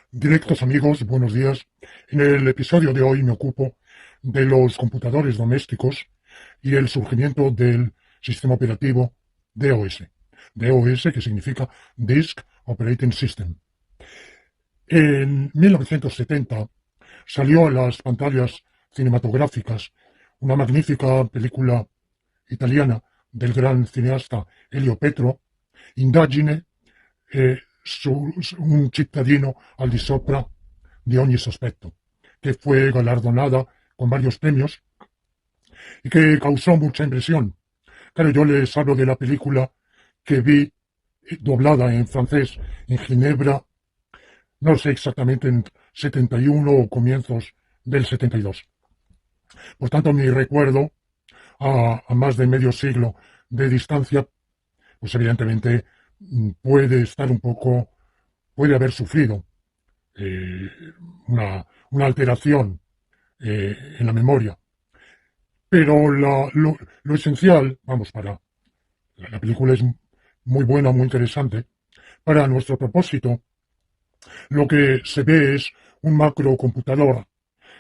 Directos amigos, buenos días. En el episodio de hoy me ocupo de los computadores domésticos y el surgimiento del sistema operativo DOS. DOS, que significa Disk Operating System. En 1970 salió a las pantallas cinematográficas una magnífica película italiana del gran cineasta Elio Petro, Indagine, un cittadino al di sopra di ogni sospetto, que fue galardonada con varios premios y que causó mucha impresión. Claro, yo les hablo de la película que vi doblada en francés en Ginebra, no sé exactamente en 71 o comienzos del 72. Por tanto, mi recuerdo a más de medio siglo de distancia, pues evidentemente puede haber sufrido una alteración en la memoria. Pero lo esencial, la película es muy buena, muy interesante. Para nuestro propósito, lo que se ve es un macrocomputador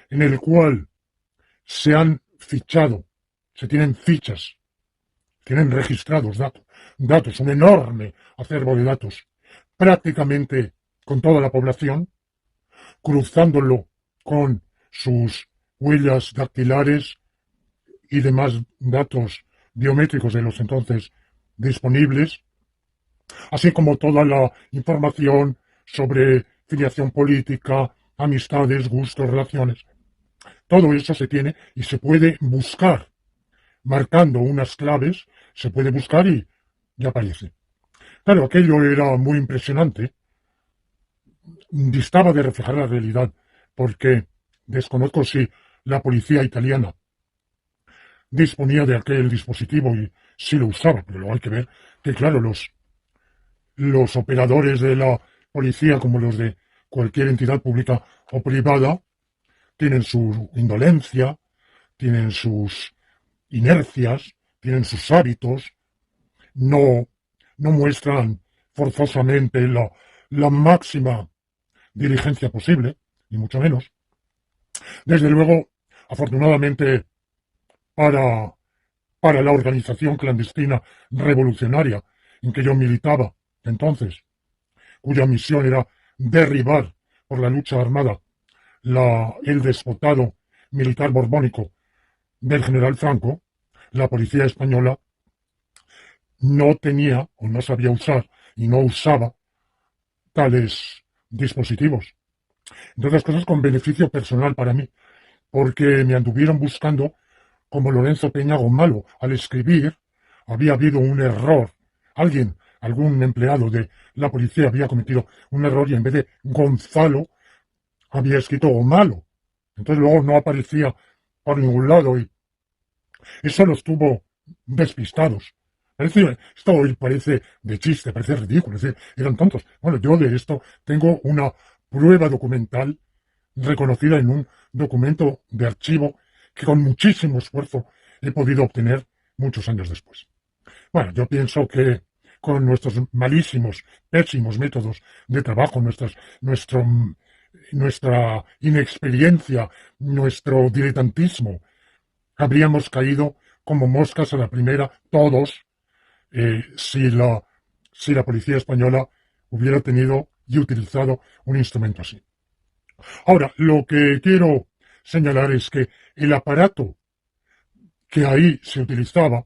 en el cual se tienen fichas, tienen registrados datos, un enorme acervo de datos, prácticamente con toda la población, cruzándolo con sus huellas dactilares y demás datos biométricos de los entonces disponibles, así como toda la información sobre filiación política, amistades, gustos, relaciones. Todo eso se tiene y se puede buscar. Marcando unas claves, se puede buscar y aparece. Claro, aquello era muy impresionante. Distaba de reflejar la realidad, porque desconozco si la policía italiana disponía de aquel dispositivo y si lo usaba, pero luego hay que ver que, claro, los operadores de la policía, como los de cualquier entidad pública o privada, tienen su indolencia, tienen sus inercias, tienen sus hábitos, no muestran forzosamente la máxima diligencia posible, ni mucho menos. Desde luego, afortunadamente, para la organización clandestina revolucionaria en que yo militaba entonces, cuya misión era derribar por la lucha armada el despotado militar borbónico del general Franco, la policía española no tenía o no sabía usar y no usaba tales dispositivos. Entre otras cosas, con beneficio personal para mí, porque me anduvieron buscando como Lorenzo Peña Gomalo. Al escribir, había habido un error. Algún empleado de la policía había cometido un error y en vez de Gonzalo había escrito Gomalo. Entonces luego no aparecía por ningún lado y eso los tuvo despistados. Esto hoy parece de chiste, parece ridículo, es decir, eran tontos. Bueno, yo de esto tengo una prueba documental reconocida en un documento de archivo que con muchísimo esfuerzo he podido obtener muchos años después. Bueno, yo pienso que con nuestros malísimos, pésimos métodos de trabajo, nuestra inexperiencia, nuestro diletantismo, habríamos caído como moscas a la primera, todos, si la policía española hubiera tenido y utilizado un instrumento así. Ahora, lo que quiero señalar es que el aparato que ahí se utilizaba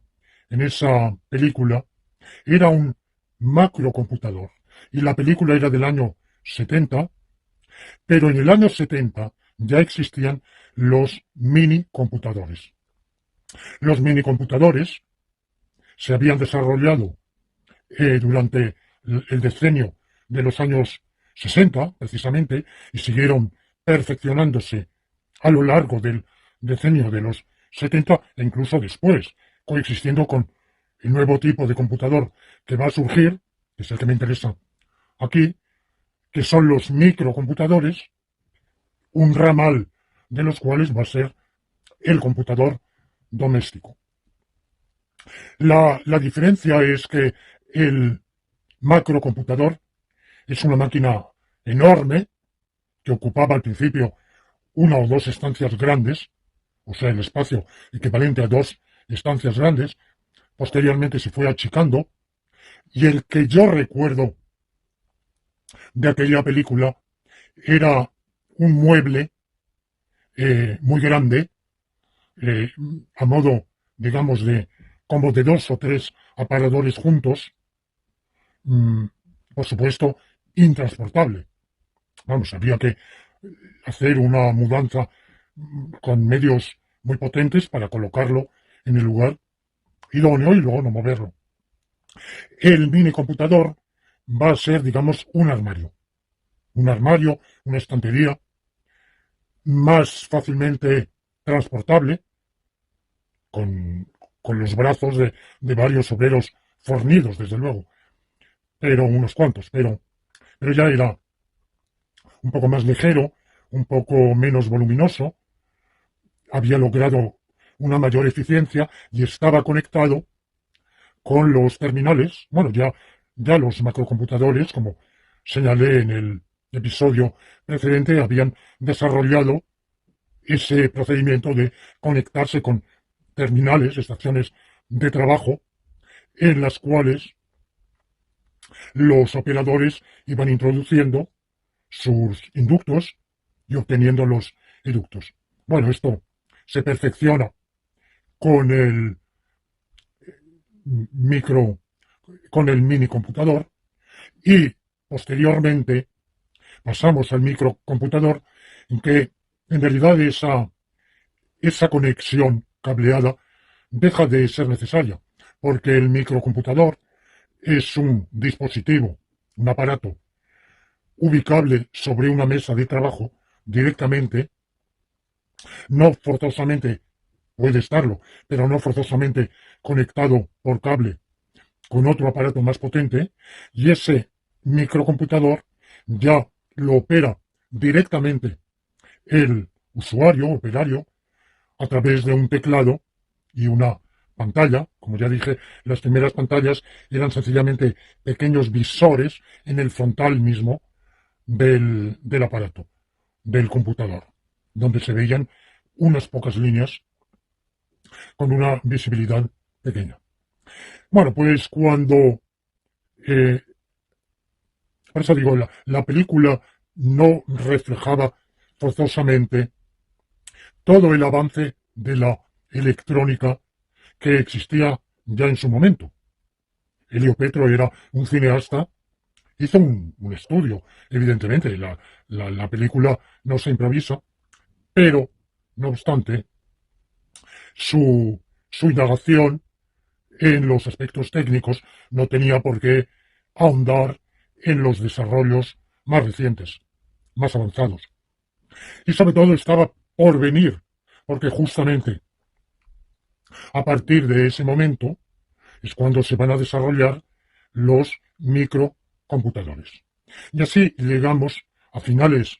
en esa película era un macrocomputador. Y la película era del año 70, pero en el año 70 ya existían los minicomputadores. Los minicomputadores se habían desarrollado durante el decenio de los años 60, precisamente, y siguieron perfeccionándose a lo largo del decenio de los 70 e incluso después, coexistiendo con el nuevo tipo de computador que va a surgir, que es el que me interesa aquí, que son los microcomputadores, un ramal de los cuales va a ser el computador doméstico. La diferencia es que el macrocomputador es una máquina enorme que ocupaba al principio una o dos estancias grandes, o sea, el espacio equivalente a dos estancias grandes. Posteriormente se fue achicando y el que yo recuerdo de aquella película era un mueble muy grande, a modo, digamos, de como de dos o tres aparadores juntos, mm, por supuesto, intransportable. Vamos, había que hacer una mudanza con medios muy potentes para colocarlo en el lugar idóneo y luego no moverlo. El mini computador va a ser, digamos, un armario, una estantería más fácilmente transportable, con, con los brazos de varios obreros fornidos, desde luego, pero unos cuantos, pero ya era un poco más ligero, un poco menos voluminoso, había logrado una mayor eficiencia y estaba conectado con los terminales, bueno, ya los macrocomputadores, como señalé en el episodio precedente, habían desarrollado ese procedimiento de conectarse con terminales, estaciones de trabajo, en las cuales los operadores iban introduciendo sus inductos y obteniendo los eductos. Bueno, esto se perfecciona con el micro, con el mini computador y posteriormente pasamos al microcomputador en que en realidad esa conexión cableada deja de ser necesaria porque el microcomputador es un dispositivo, un aparato ubicable sobre una mesa de trabajo directamente, no forzosamente puede estarlo, pero no forzosamente conectado por cable con otro aparato más potente, y ese microcomputador ya lo opera directamente el usuario, operario, a través de un teclado y una pantalla. Como ya dije, las primeras pantallas eran sencillamente pequeños visores en el frontal mismo del aparato, del computador, donde se veían unas pocas líneas con una visibilidad pequeña. Bueno, pues eh, por eso digo, la película no reflejaba forzosamente todo el avance de la electrónica que existía ya en su momento. Elio Petro era un cineasta, hizo un estudio, evidentemente, la película no se improvisa, pero, no obstante, su indagación en los aspectos técnicos no tenía por qué ahondar en los desarrollos más recientes, más avanzados. Y sobre todo estaba por venir, porque justamente a partir de ese momento es cuando se van a desarrollar los microcomputadores. Y así llegamos a finales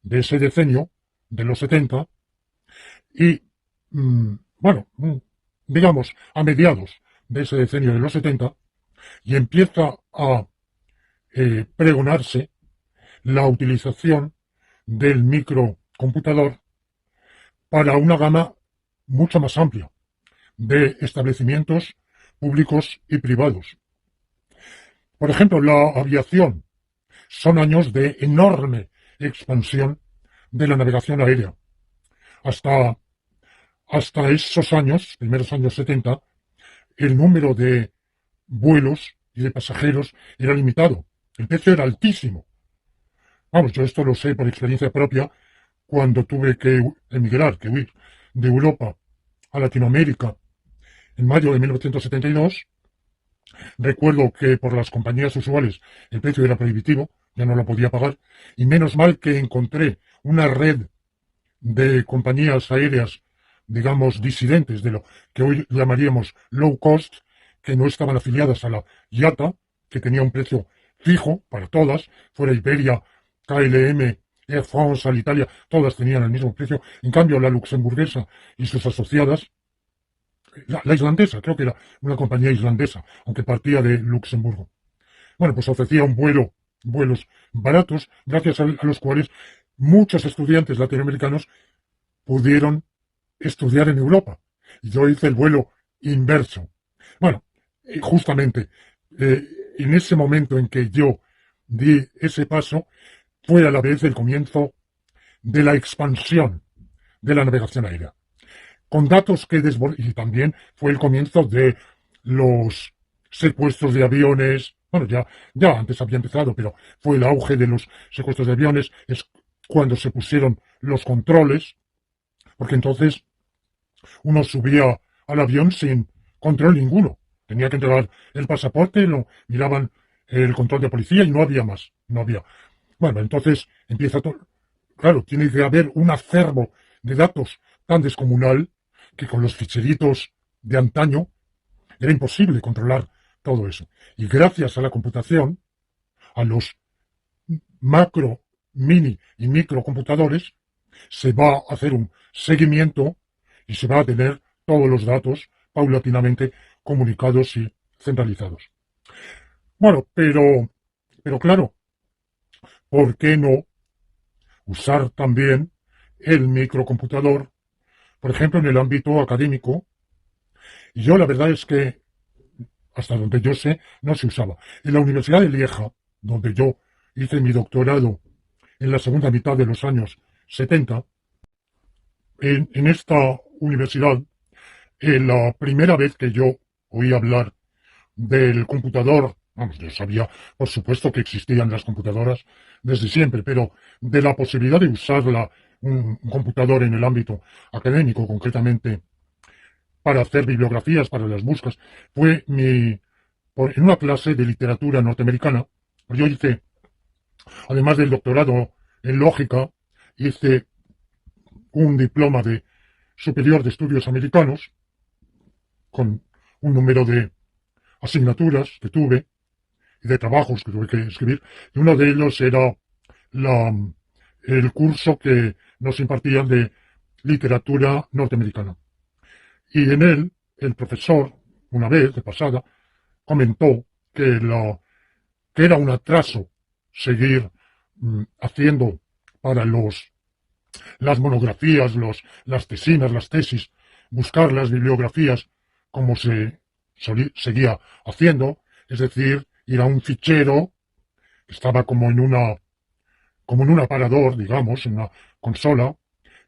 de ese decenio, de los 70, y, bueno, digamos, a mediados de ese decenio de los 70, y empieza a pregonarse la utilización del microcomputador para una gama mucho más amplia de establecimientos públicos y privados. Por ejemplo, la aviación. Son años de enorme expansión de la navegación aérea. Hasta esos años, primeros años 70, el número de vuelos y de pasajeros era limitado. El precio era altísimo. Vamos, yo esto lo sé por experiencia propia cuando tuve que emigrar, que huir de Europa a Latinoamérica en mayo de 1972. Recuerdo que por las compañías usuales el precio era prohibitivo, ya no lo podía pagar, y menos mal que encontré una red de compañías aéreas, digamos, disidentes de lo que hoy llamaríamos low cost, que no estaban afiliadas a la IATA, que tenía un precio fijo para todas, fuera Iberia, KLM, Air France, Alitalia, todas tenían el mismo precio. En cambio, la luxemburguesa y sus asociadas la islandesa, creo que era una compañía islandesa, aunque partía de Luxemburgo. Bueno, pues ofrecía vuelos baratos, gracias a los cuales muchos estudiantes latinoamericanos pudieron estudiar en Europa. Y yo hice el vuelo inverso. Bueno, justamente en ese momento en que yo di ese paso, fue a la vez el comienzo de la expansión de la navegación aérea. Con datos que y también fue el comienzo de los secuestros de aviones. Bueno, ya antes había empezado, pero fue el auge de los secuestros de aviones. Es cuando se pusieron los controles, porque entonces uno subía al avión sin control ninguno. Tenía que entregar el pasaporte, lo miraban el control de policía y no había más. No había. Bueno, entonces empieza todo. Claro, tiene que haber un acervo de datos tan descomunal que con los ficheritos de antaño era imposible controlar todo eso. Y gracias a la computación, a los macro, mini y microcomputadores, se va a hacer un seguimiento y se va a tener todos los datos paulatinamente comunicados y centralizados. Bueno, pero claro, ¿por qué no usar también el microcomputador, por ejemplo, en el ámbito académico? Y yo la verdad es que, hasta donde yo sé, no se usaba. En la Universidad de Lieja, donde yo hice mi doctorado en la segunda mitad de los años 70, en esta universidad, la primera vez que yo oí hablar del computador, vamos, yo sabía, por supuesto, que existían las computadoras desde siempre, pero de la posibilidad de usarla, un computador en el ámbito académico, concretamente, para hacer bibliografías, para las búsquedas, fue en una clase de literatura norteamericana. Yo hice, además del doctorado en lógica, hice un diploma de superior de estudios americanos, con un número de asignaturas que tuve y de trabajos que tuve que escribir, y uno de ellos era el curso que nos impartían de literatura norteamericana. Y en él, el profesor, una vez, de pasada, comentó que era un atraso seguir haciendo para las monografías, las tesinas, las tesis, buscar las bibliografías como se seguía haciendo, es decir, ir a un fichero que estaba como en un aparador, digamos, en una consola,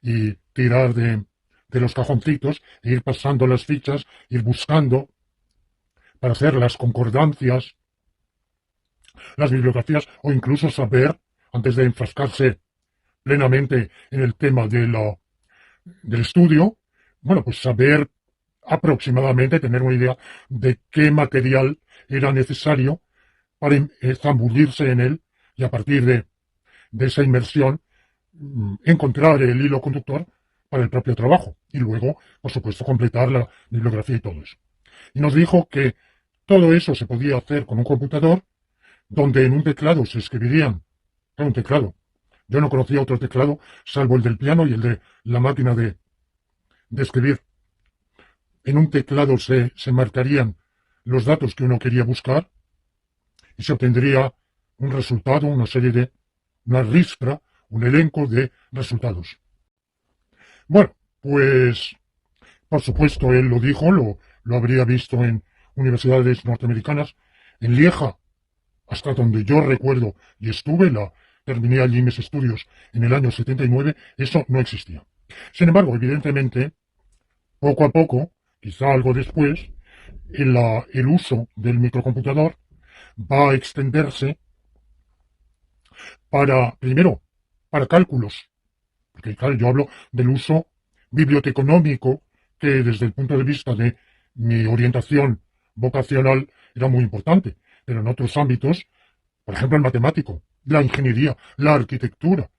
y tirar de los cajoncitos e ir pasando las fichas, ir buscando para hacer las concordancias, las bibliografías, o incluso saber, antes de enfrascarse plenamente en el tema del estudio, bueno, pues saber aproximadamente, tener una idea de qué material era necesario para zambullirse en él y a partir de esa inmersión encontrar el hilo conductor para el propio trabajo y luego, por supuesto, completar la bibliografía y todo eso. Y nos dijo que todo eso se podía hacer con un computador donde en un teclado se escribirían, un teclado. Yo no conocía otro teclado salvo el del piano y el de la máquina de escribir. En un teclado se marcarían los datos que uno quería buscar y se obtendría un resultado, una ristra, un elenco de resultados. Bueno, pues, por supuesto, él lo dijo, lo habría visto en universidades norteamericanas. En Lieja, hasta donde yo recuerdo y terminé allí mis estudios en el año 79, eso no existía. Sin embargo, evidentemente, poco a poco, quizá algo después, el uso del microcomputador va a extenderse primero, para cálculos, porque claro, yo hablo del uso biblioteconómico, que desde el punto de vista de mi orientación vocacional era muy importante, pero en otros ámbitos, por ejemplo el matemático, la ingeniería, la arquitectura,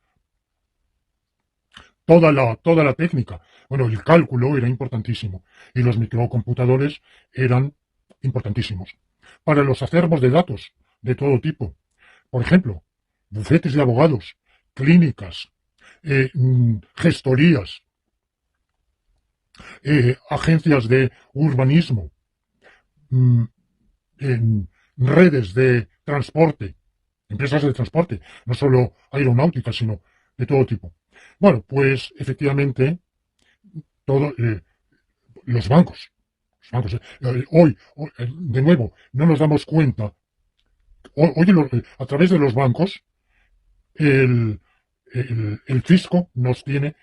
toda la técnica, bueno, el cálculo era importantísimo y los microcomputadores eran importantísimos. Para los acervos de datos de todo tipo, por ejemplo, bufetes de abogados, clínicas, gestorías, agencias de urbanismo, mm, en redes de transporte, empresas de transporte, no solo aeronáuticas, sino de todo tipo. Bueno, pues efectivamente, todo, hoy, de nuevo, no nos damos cuenta, hoy a través de los bancos, el, el fisco nos tiene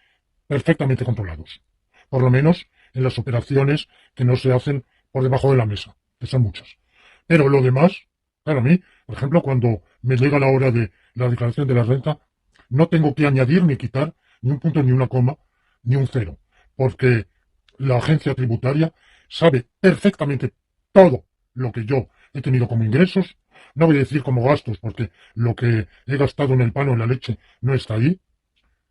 perfectamente controlados, por lo menos en las operaciones que no se hacen por debajo de la mesa, que son muchas. Pero lo demás, para mí, por ejemplo, cuando me llega la hora de la declaración de la renta, no tengo que añadir ni quitar ni un punto, ni una coma, ni un cero, porque la agencia tributaria sabe perfectamente todo lo que yo he tenido como ingresos, no voy a decir como gastos, porque lo que he gastado en el pan o en la leche no está ahí,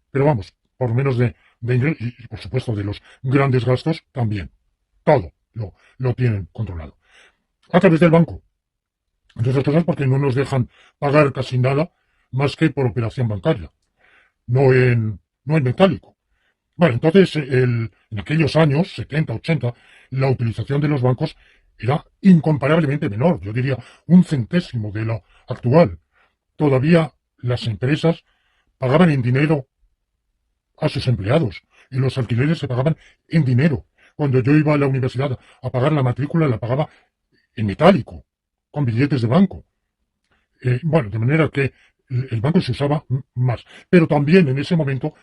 pero vamos, por lo menos de ingresos, y por supuesto de los grandes gastos también. Todo lo tienen controlado. A través del banco. Entre otras cosas porque no nos dejan pagar casi nada más que por operación bancaria, no en metálico. Bueno, entonces en aquellos años, 70, 80, la utilización de los bancos era incomparablemente menor, yo diría un centésimo de la actual. Todavía las empresas pagaban en dinero a sus empleados y los alquileres se pagaban en dinero. Cuando yo iba a la universidad a pagar la matrícula, la pagaba en metálico, con billetes de banco. Bueno, de manera que el banco se usaba más. Pero también en ese momento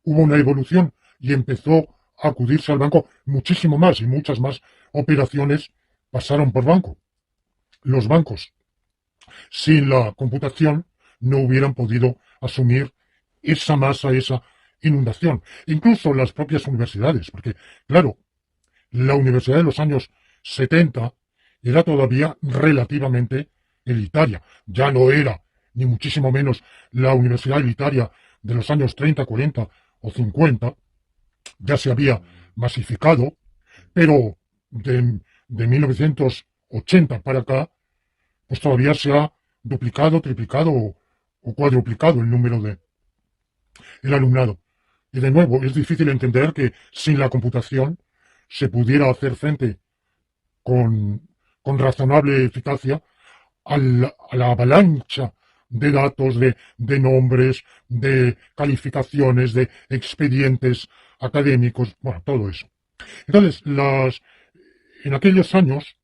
hubo una evolución y empezó a acudirse al banco muchísimo más y muchas más operaciones pasaron por banco. Los bancos, sin la computación, no hubieran podido asumir esa masa, esa inundación. Incluso las propias universidades, porque, claro, la universidad de los años 70 era todavía relativamente elitaria. Ya no era, ni muchísimo menos, la universidad elitaria de los años 30, 40 o 50. Ya se había masificado, pero de 1980 para acá, pues todavía se ha duplicado, triplicado o cuadruplicado el número de el alumnado. Y de nuevo, es difícil entender que sin la computación se pudiera hacer frente con razonable eficacia a la avalancha de datos, de nombres, de calificaciones, de expedientes académicos, bueno, todo eso. Entonces, en aquellos años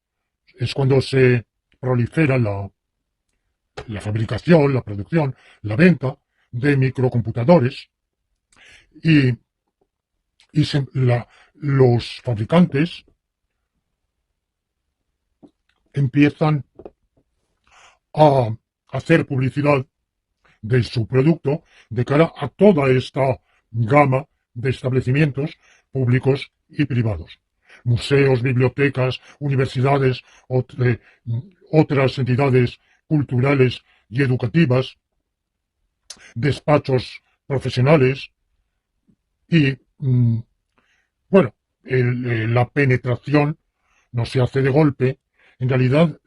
es cuando se prolifera la fabricación, la producción, la venta de microcomputadores y, los fabricantes empiezan a hacer publicidad de su producto de cara a toda esta gama de establecimientos públicos y privados. Museos, bibliotecas, universidades, otras entidades culturales y educativas, despachos profesionales y, bueno, la penetración no se hace de golpe. En realidad,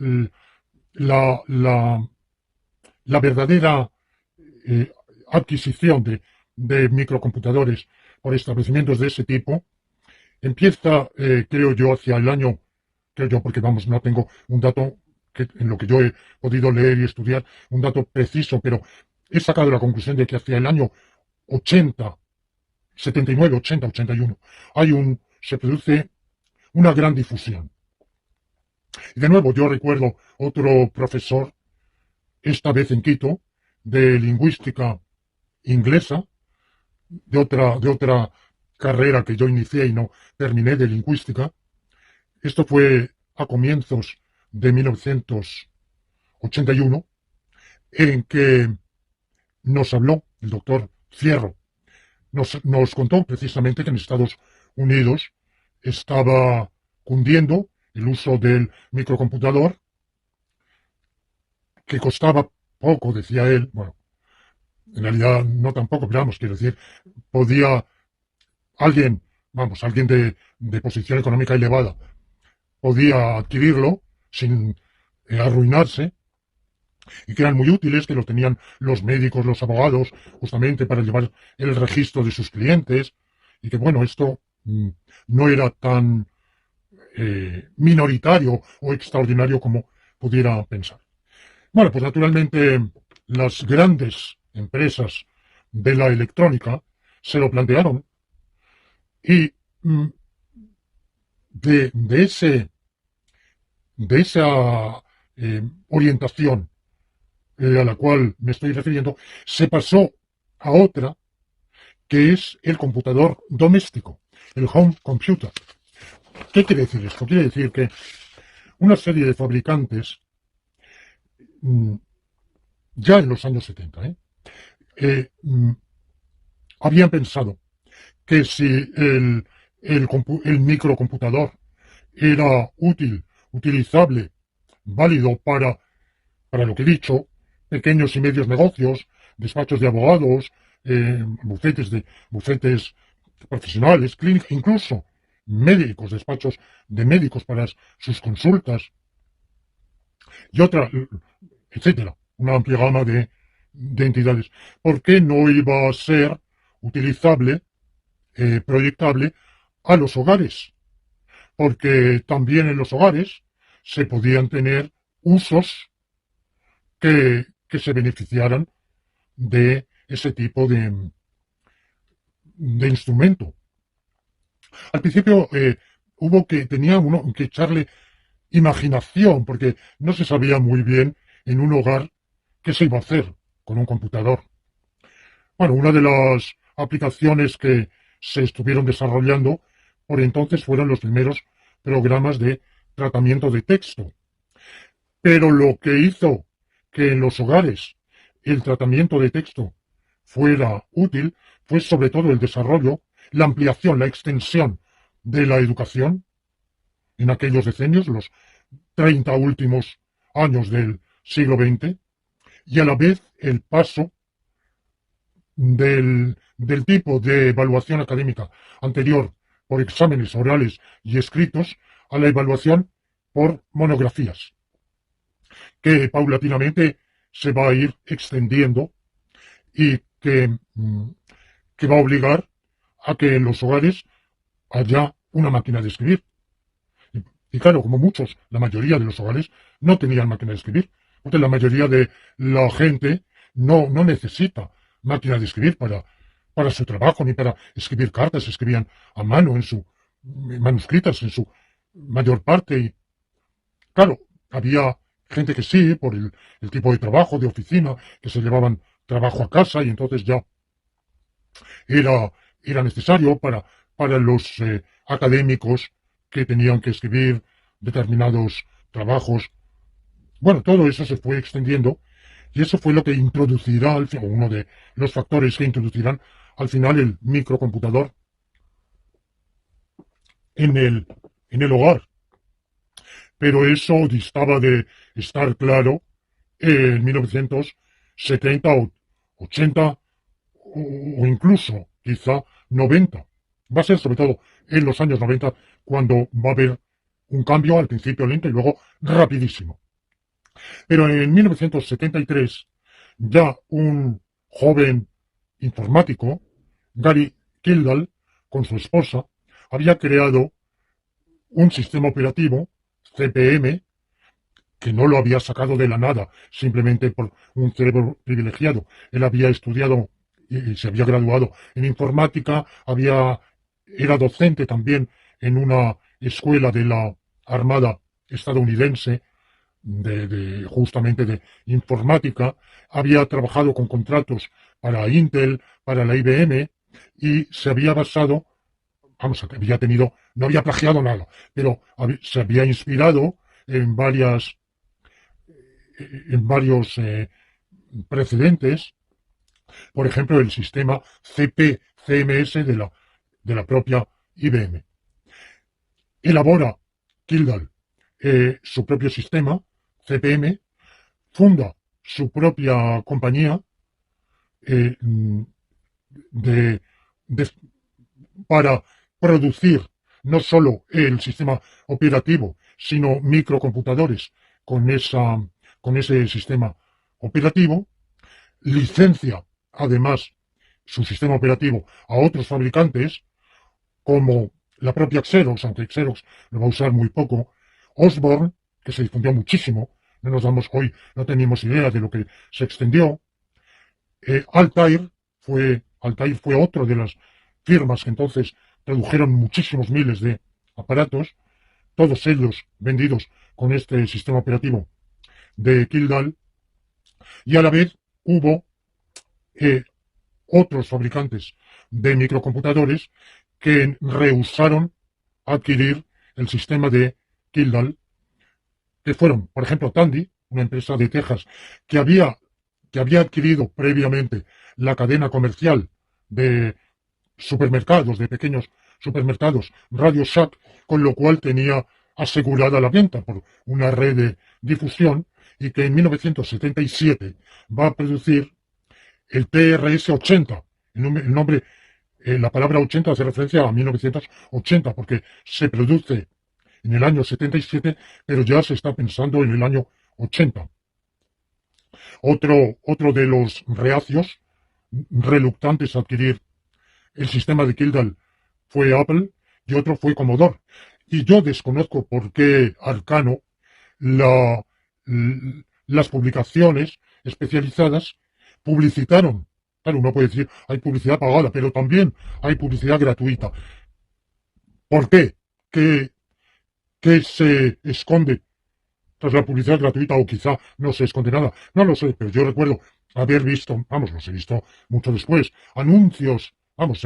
la, la, la verdadera adquisición de microcomputadores por establecimientos de ese tipo empieza, creo yo, hacia el año, creo yo, porque vamos, no tengo un dato en lo que yo he podido leer y estudiar, un dato preciso, pero he sacado la conclusión de que hacia el año 80, 79, 80, 81, se produce una gran difusión. Y de nuevo, yo recuerdo otro profesor, esta vez en Quito, de lingüística inglesa, de otra carrera que yo inicié y no terminé de lingüística. Esto fue a comienzos de 1981, en que nos habló el doctor Fierro. Nos contó precisamente que en Estados Unidos estaba cundiendo el uso del microcomputador, que costaba poco, decía él. Bueno, en realidad no tampoco, pero vamos, quiero decir, podía alguien de posición económica elevada, podía adquirirlo sin arruinarse, y que eran muy útiles, que los tenían los médicos, los abogados, justamente para llevar el registro de sus clientes, y que bueno, esto mm, no era tan minoritario o extraordinario como pudiera pensar. Bueno, pues naturalmente las grandes empresas de la electrónica se lo plantearon y mm, de de esa orientación a la cual me estoy refiriendo, se pasó a otra que es el computador doméstico, el home computer. ¿Qué quiere decir esto? Quiere decir que una serie de fabricantes, mm, ya en los años 70, eh, mm, habían pensado que si el microcomputador era utilizable, válido para lo que he dicho, pequeños y medios negocios, despachos de abogados, bufetes profesionales, clínicas, incluso médicos, despachos de médicos para sus consultas y otra, etcétera, una amplia gama de entidades. ¿Por qué no iba a ser utilizable, proyectable a los hogares? Porque también en los hogares se podían tener usos que se beneficiaran de ese tipo de instrumento. Al principio tenía uno que echarle imaginación, porque no se sabía muy bien en un hogar qué se iba a hacer con un computador. Bueno, una de las aplicaciones que se estuvieron desarrollando por entonces fueron los primeros programas de tratamiento de texto. Pero lo que hizo que en los hogares el tratamiento de texto fuera útil fue sobre todo el desarrollo, la ampliación, la extensión de la educación en aquellos decenios, los 30 últimos años del siglo XX, y a la vez el paso del tipo de evaluación académica anterior por exámenes orales y escritos a la evaluación por monografías, que paulatinamente se va a ir extendiendo y que va a obligar a que en los hogares haya una máquina de escribir. Y claro, como muchos, la mayoría de los hogares no tenían máquina de escribir, porque la mayoría de la gente no necesita máquina de escribir para su trabajo ni para escribir cartas, escribían a mano manuscritas en su mayor parte. Y claro, había gente que sí, por el tipo de trabajo, de oficina, que se llevaban trabajo a casa y entonces ya era, era necesario para los académicos que tenían que escribir determinados trabajos. Bueno, todo eso se fue extendiendo y eso fue lo que introducirá, o uno de los factores que introducirán al final el microcomputador en el hogar. Pero eso distaba de estar claro en 1970 o 80 o incluso quizá 90. Va a ser sobre todo en los años 90 cuando va a haber un cambio al principio lento y luego rapidísimo. Pero en 1973 ya un joven informático, Gary Kildall, con su esposa, había creado un sistema operativo, CP/M, que no lo había sacado de la nada, simplemente por un cerebro privilegiado. Él había estudiado y se había graduado en informática, era docente también en una escuela de la Armada estadounidense, justamente de informática, había trabajado con contratos para Intel, para la IBM, y se había basado, vamos, había tenido, no había plagiado nada, pero se había inspirado en varios precedentes, por ejemplo, el sistema CP-CMS de la propia IBM. Elabora Kildall su propio sistema, CP/M, funda su propia compañía eh, de, de, para producir no solo el sistema operativo, sino microcomputadores con ese sistema operativo, licencia además su sistema operativo a otros fabricantes como la propia Xerox, aunque Xerox lo va a usar muy poco, Osborne, que se difundió muchísimo, no nos damos hoy, no tenemos idea de lo que se extendió. Altair fue otro de las firmas que entonces produjeron muchísimos miles de aparatos, todos ellos vendidos con este sistema operativo de Kildall, y a la vez hubo eh, otros fabricantes de microcomputadores que rehusaron adquirir el sistema de Kildall, que fueron, por ejemplo, Tandy, una empresa de Texas que había adquirido previamente la cadena comercial de supermercados, de pequeños supermercados, Radio Shack, con lo cual tenía asegurada la venta por una red de difusión, y que en 1977 va a producir el TRS-80. El nombre, la palabra 80 hace referencia a 1980, porque se produce en el año 77, pero ya se está pensando en el año 80. Otro de los reacios, reluctantes a adquirir el sistema de Kildall, fue Apple, y otro fue Commodore. Y yo desconozco por qué Arcano, las publicaciones especializadas, publicitaron. Claro, uno puede decir, hay publicidad pagada, pero también hay publicidad gratuita. ¿Por qué? ¿Qué se esconde tras la publicidad gratuita? O quizá no se esconde nada. No lo sé, pero yo recuerdo haber visto, vamos, los he visto mucho después, anuncios, vamos,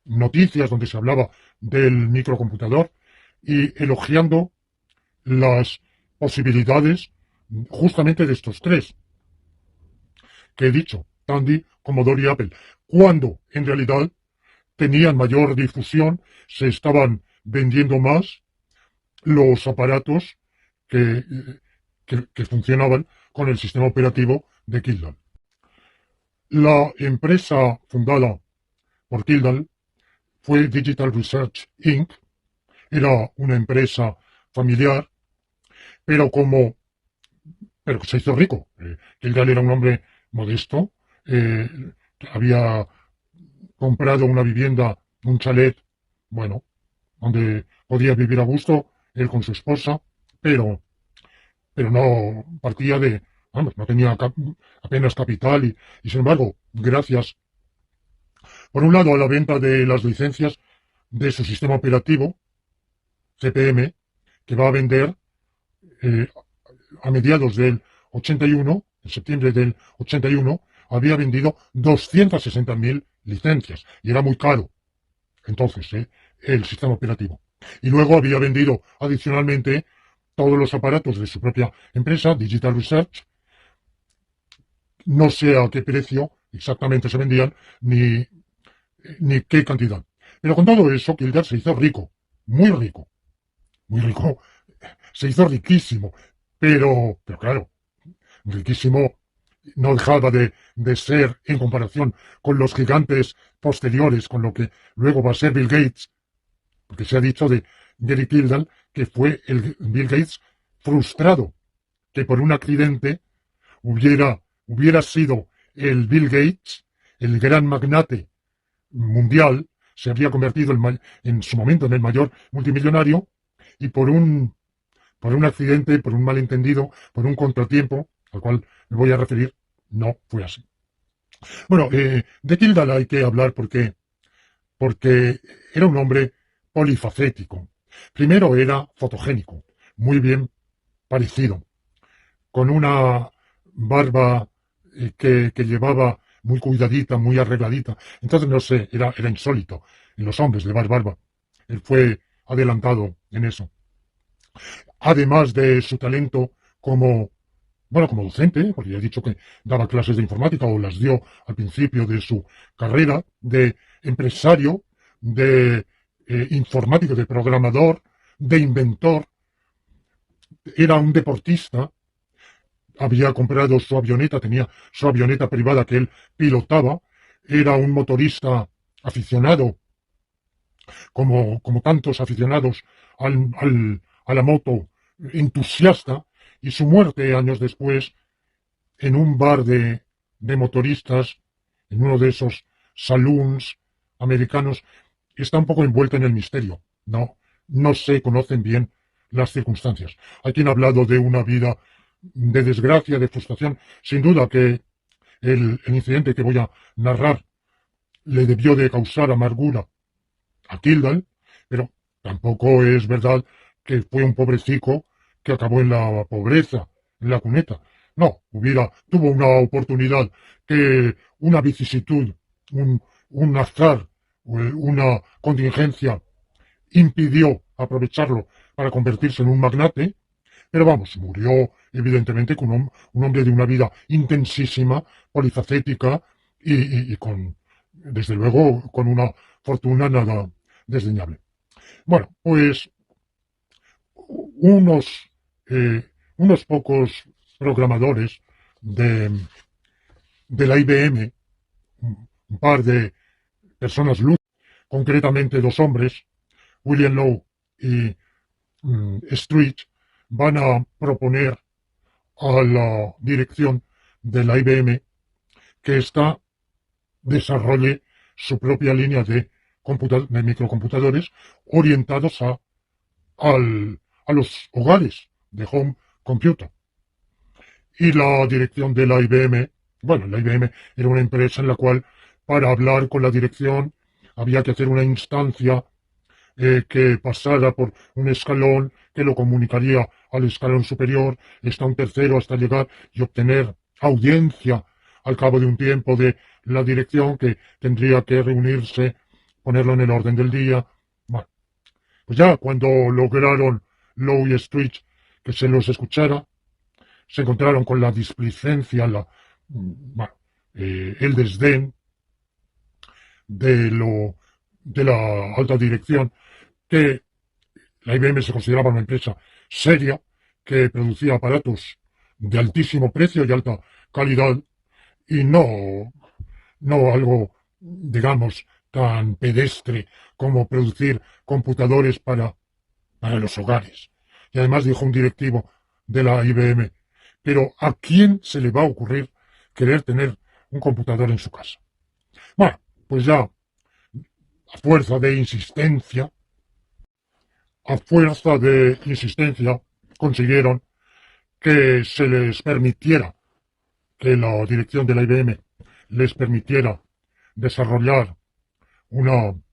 noticias donde se hablaba del microcomputador y elogiando las posibilidades justamente de estos tres que he dicho, Tandy, Commodore y Apple, cuando en realidad tenían mayor difusión, se estaban vendiendo más los aparatos que funcionaban con el sistema operativo de Kildall. La empresa fundada por Kildall fue Digital Research Inc. Era una empresa familiar, pero que se hizo rico. Kildall era un hombre modesto, eh, había comprado una vivienda, un chalet, bueno, donde podía vivir a gusto, él con su esposa, pero no partía vamos, no tenía apenas capital, y sin embargo, gracias, por un lado, a la venta de las licencias de su sistema operativo, CPM, que va a vender eh, a mediados del 81, en septiembre del 81, había vendido 260.000 licencias, y era muy caro entonces el sistema operativo. Y luego había vendido adicionalmente todos los aparatos de su propia empresa, Digital Research. No sé a qué precio exactamente se vendían, ni qué cantidad. Pero con todo eso, Kildall se hizo rico, muy rico, muy rico, se hizo riquísimo, pero claro, riquísimo no dejaba de ser, en comparación con los gigantes posteriores, con lo que luego va a ser Bill Gates, porque se ha dicho de Gary Kildall que fue el Bill Gates frustrado, que por un accidente hubiera sido el Bill Gates, el gran magnate mundial, se habría convertido en su momento en el mayor multimillonario, y por un accidente, por un malentendido, por un contratiempo, al cual me voy a referir, no fue así. Bueno, de Kildall hay que hablar porque era un hombre polifacético. Primero era fotogénico, muy bien parecido, con una barba que llevaba muy cuidadita, muy arregladita. Entonces, no sé, era insólito en los hombres llevar barba. Él fue adelantado en eso. Además de su talento como docente, porque ya he dicho que daba clases de informática, o las dio al principio de su carrera, de empresario, de informático, de programador, de inventor. Era un deportista, había comprado su avioneta, tenía su avioneta privada que él pilotaba, era un motorista aficionado, como tantos aficionados a la moto, entusiasta, y su muerte años después en un bar de motoristas, en uno de esos saloons americanos, está un poco envuelta en el misterio. No, no se conocen bien las circunstancias. Hay quien ha hablado de una vida de desgracia, de frustración. Sin duda que el incidente que voy a narrar le debió de causar amargura a Tyldall, pero tampoco es verdad que fue un pobrecico que acabó en la pobreza, en la cuneta. No, tuvo una oportunidad que una vicisitud, un azar, una contingencia impidió aprovecharlo para convertirse en un magnate, pero vamos, murió evidentemente con un hombre de una vida intensísima, polifacética y con, desde luego, con una fortuna nada desdeñable. Bueno, pues unos, unos pocos programadores de, de la IBM, un par de personas luz, concretamente dos hombres, William Lowe y Street, van a proponer a la dirección de la IBM que ésta desarrolle su propia línea de microcomputadores orientados a los hogares de home computer. Y la dirección de la IBM, bueno, la IBM era una empresa en la cual para hablar con la dirección había que hacer una instancia que pasara por un escalón que lo comunicaría al escalón superior, hasta un tercero, hasta llegar y obtener audiencia al cabo de un tiempo de la dirección que tendría que reunirse, ponerlo en el orden del día. Bueno, pues ya cuando lograron Lowe y Street que se los escuchara, se encontraron con la displicencia, bueno, el desdén de, de la alta dirección, que la IBM se consideraba una empresa seria, que producía aparatos de altísimo precio y alta calidad, y no algo, digamos, tan pedestre como producir computadores para los hogares. Y además dijo un directivo de la IBM, pero ¿a quién se le va a ocurrir querer tener un computador en su casa? Bueno, pues ya, a fuerza de insistencia, consiguieron que se les permitiera, que la dirección de la IBM les permitiera desarrollar un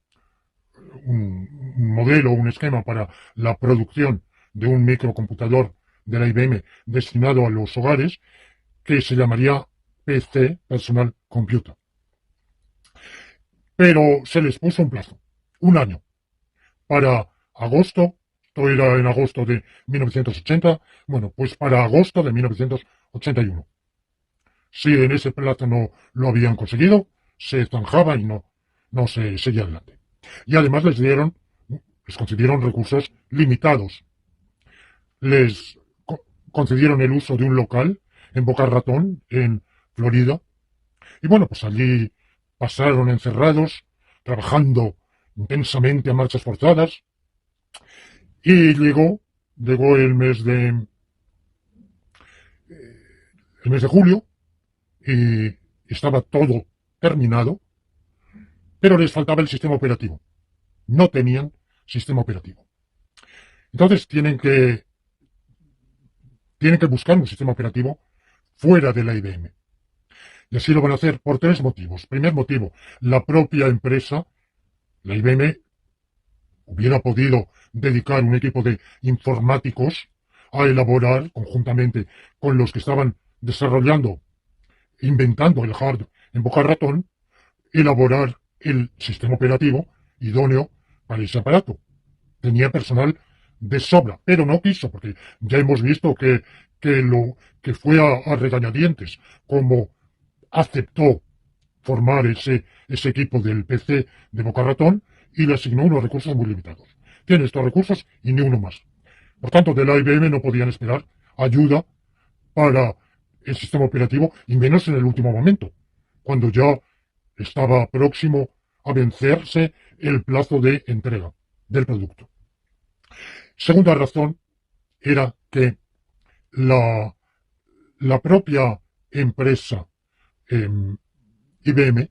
modelo, un esquema para la producción de un microcomputador de la IBM destinado a los hogares, que se llamaría PC, Personal Computer. Pero se les puso un plazo, un año, para agosto, esto era en agosto de 1980, bueno, pues para agosto de 1981. Si en ese plazo no lo habían conseguido, se zanjaba y no se seguía adelante. Y además les concedieron recursos limitados. Les concedieron el uso de un local en Boca Ratón, en Florida. Y bueno, pues allí pasaron encerrados, trabajando intensamente a marchas forzadas. Y llegó el mes de julio, y estaba todo terminado, pero les faltaba el sistema operativo. No tenían sistema operativo. Entonces tienen que buscar un sistema operativo fuera de la IBM. Y así lo van a hacer por tres motivos. Primer motivo, la propia empresa, la IBM, hubiera podido dedicar un equipo de informáticos a elaborar, conjuntamente con los que estaban desarrollando, inventando el hardware en Boca Ratón, elaborar el sistema operativo idóneo para ese aparato. Tenía personal de sobra, pero no quiso, porque ya hemos visto que fue a regañadientes, como aceptó formar ese equipo del PC de Boca Ratón y le asignó unos recursos muy limitados. Tiene estos recursos y ni uno más. Por tanto, de la IBM no podían esperar ayuda para el sistema operativo, y menos en el último momento, cuando ya estaba próximo a vencerse el plazo de entrega del producto. Segunda razón era que la propia empresa IBM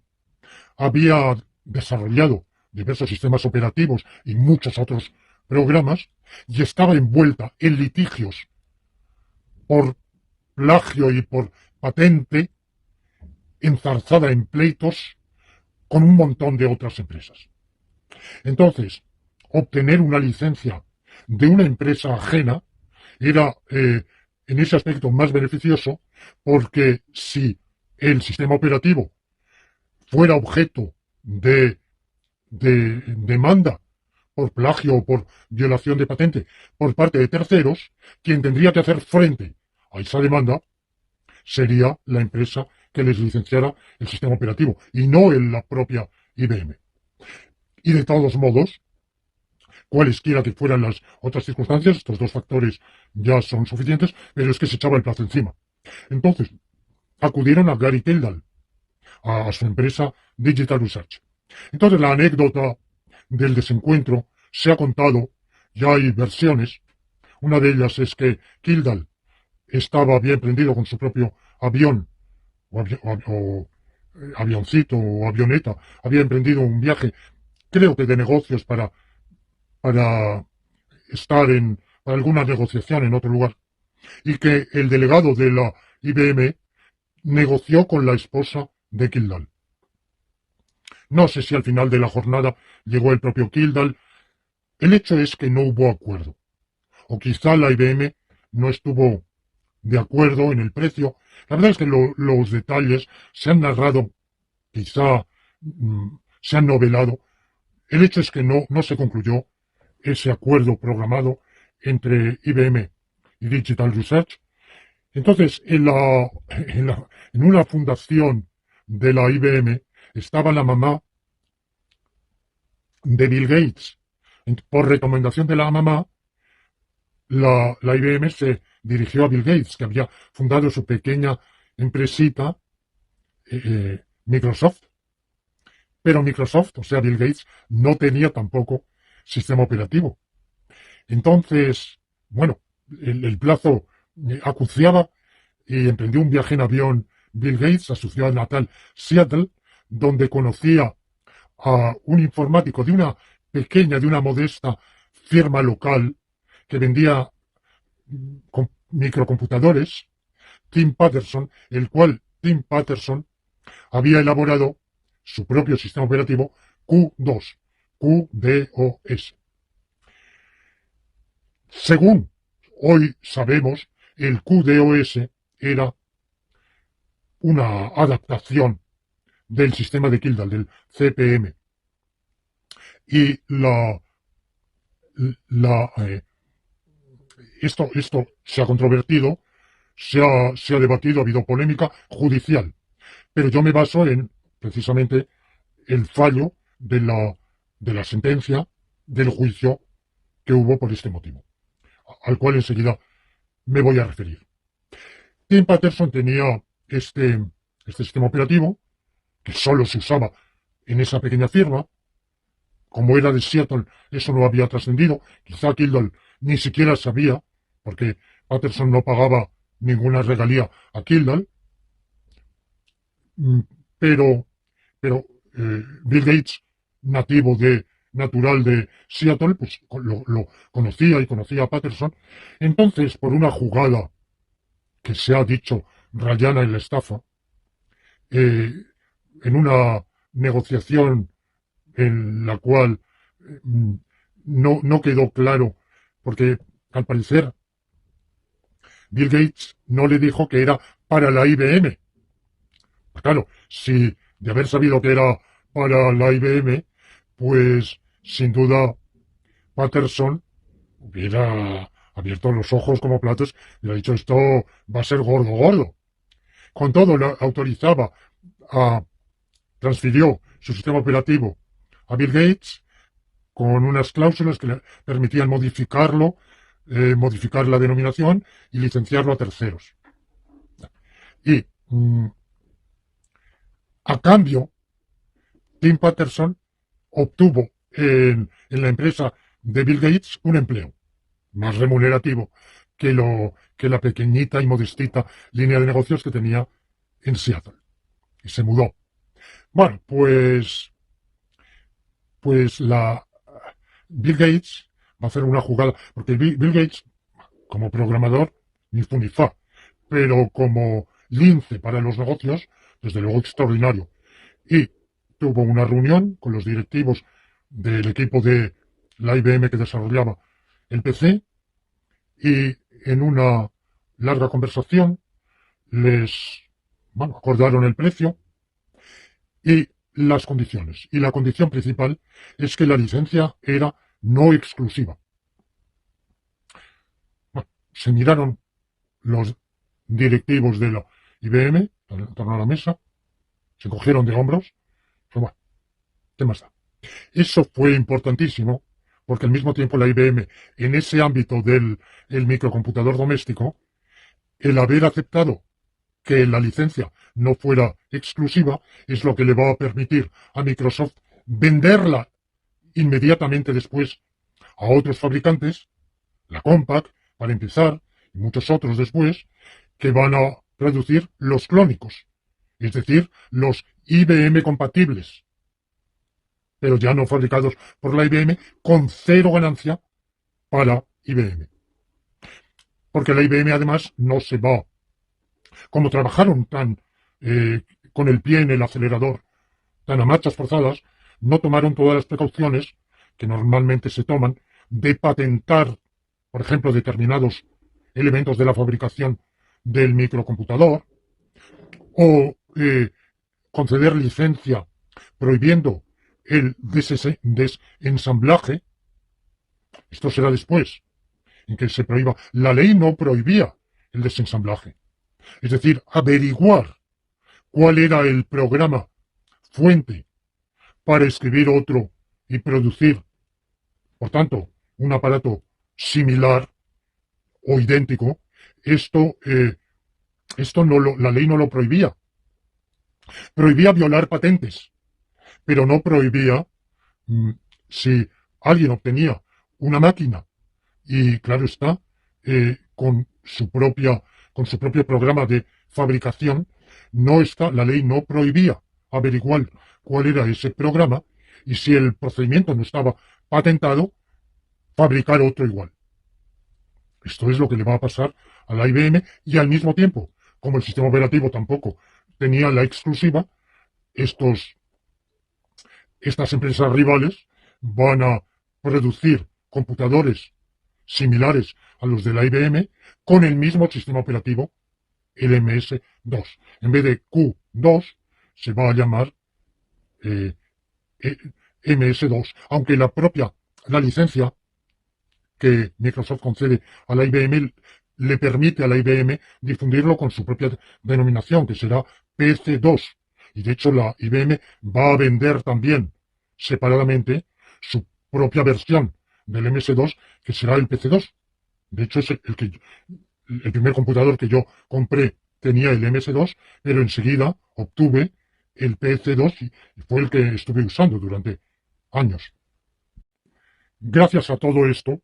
había desarrollado diversos sistemas operativos y muchos otros programas, y estaba envuelta en litigios por plagio y por patente, enzarzada en pleitos con un montón de otras empresas. Entonces, obtener una licencia de una empresa ajena era, en ese aspecto, más beneficioso, porque si el sistema operativo fuera objeto de demanda por plagio o por violación de patente por parte de terceros, quien tendría que hacer frente a esa demanda sería la empresa que les licenciara el sistema operativo y no en la propia IBM. Y de todos modos, cualesquiera que fueran las otras circunstancias, estos dos factores ya son suficientes, pero es que se echaba el plazo encima. Entonces, acudieron a Gary Kildall, a su empresa Digital Research. Entonces, la anécdota del desencuentro se ha contado, ya hay versiones. Una de ellas es que Kildall había emprendido con su propio avión, avioncito o avioneta, había emprendido un viaje, creo que de negocios para para alguna negociación en otro lugar, y que el delegado de la IBM negoció con la esposa de Kildall. No sé si al final de la jornada llegó el propio Kildall. El hecho es que no hubo acuerdo. O quizá la IBM no estuvo de acuerdo en el precio. La verdad es que los detalles se han narrado, quizá se han novelado. El hecho es que no se concluyó ese acuerdo programado entre IBM y Digital Research. Entonces, en una fundación de la IBM estaba la mamá de Bill Gates. Por recomendación de la mamá, la IBM se dirigió a Bill Gates, que había fundado su pequeña empresita, Microsoft. Pero Microsoft, o sea, Bill Gates, no tenía tampoco sistema operativo. Entonces, bueno, el plazo acuciaba y emprendió un viaje en avión Bill Gates a su ciudad natal, Seattle, donde conocía a un informático de una modesta firma local que vendía microcomputadores, Tim Patterson, el cual Tim Patterson había elaborado su propio sistema operativo QDOS. Según hoy sabemos, el QDOS era una adaptación del sistema de Kildall, del CPM. Y esto se ha controvertido, se ha debatido, ha habido polémica judicial. Pero yo me baso en, precisamente, el fallo de la sentencia del juicio que hubo por este motivo, al cual enseguida me voy a referir. Tim Patterson tenía este sistema operativo, que solo se usaba en esa pequeña firma. Como era de Seattle, eso no había trascendido. Quizá Kildall ni siquiera sabía, porque Patterson no pagaba ninguna regalía a Kildall. Pero Bill Gates, natural de Seattle, pues lo conocía y conocía a Patterson. Entonces, por una jugada que se ha dicho rayana en la estafa, en una negociación en la cual no quedó claro, porque al parecer Bill Gates no le dijo que era para la IBM. Claro, si de haber sabido que era para la IBM, pues sin duda Patterson hubiera abierto los ojos como platos y le ha dicho: esto va a ser gordo, gordo. Con todo, transfirió su sistema operativo a Bill Gates con unas cláusulas que le permitían modificarlo, modificar la denominación y licenciarlo a terceros. Y a cambio, Tim Patterson obtuvo en la empresa de Bill Gates un empleo más remunerativo que la pequeñita y modestita línea de negocios que tenía en Seattle. Y se mudó. Bueno, pues pues Bill Gates va a hacer una jugada, porque Bill Gates, como programador, ni fu ni fa, pero como lince para los negocios, desde luego extraordinario. Y tuvo una reunión con los directivos del equipo de la IBM que desarrollaba el PC y en una larga conversación acordaron el precio y las condiciones. Y la condición principal es que la licencia era no exclusiva. Bueno, se miraron los directivos de la IBM en torno a la mesa, se cogieron de hombros, pero bueno, ¿qué más da? Eso fue importantísimo porque al mismo tiempo la IBM, en ese ámbito del microcomputador doméstico, el haber aceptado que la licencia no fuera exclusiva es lo que le va a permitir a Microsoft venderla inmediatamente después a otros fabricantes, la Compaq, para empezar, y muchos otros después, que van a producir los clónicos, es decir, los IBM compatibles, pero ya no fabricados por la IBM, con cero ganancia para IBM. Porque la IBM además no se va. Como trabajaron con el pie en el acelerador, tan a marchas forzadas, no tomaron todas las precauciones que normalmente se toman de patentar, por ejemplo, determinados elementos de la fabricación del microcomputador, o conceder licencia prohibiendo el desensamblaje. Esto será después, en que se prohíba. La ley no prohibía el desensamblaje. Es decir, averiguar cuál era el programa fuente para escribir otro y producir, por tanto, un aparato similar o idéntico. Esto la ley no lo prohibía. Prohibía violar patentes, pero no prohibía si alguien obtenía una máquina y, claro está, con su propio programa de fabricación, la ley no prohibía averiguar cuál era ese programa y si el procedimiento no estaba patentado, fabricar otro igual. Esto es lo que le va a pasar a la IBM y al mismo tiempo, como el sistema operativo tampoco tenía la exclusiva, estas empresas rivales van a producir computadores similares a los de la IBM con el mismo sistema operativo, el MS2. En vez de Q2 se va a llamar MS2, aunque la licencia que Microsoft concede a la IBM le permite a la IBM difundirlo con su propia denominación, que será PC2. Y de hecho la IBM va a vender también separadamente su propia versión del MS2, que será el PC2. De hecho es el primer computador que yo compré tenía el MS2, pero enseguida obtuve el PC2 y fue el que estuve usando durante años. Gracias a todo esto,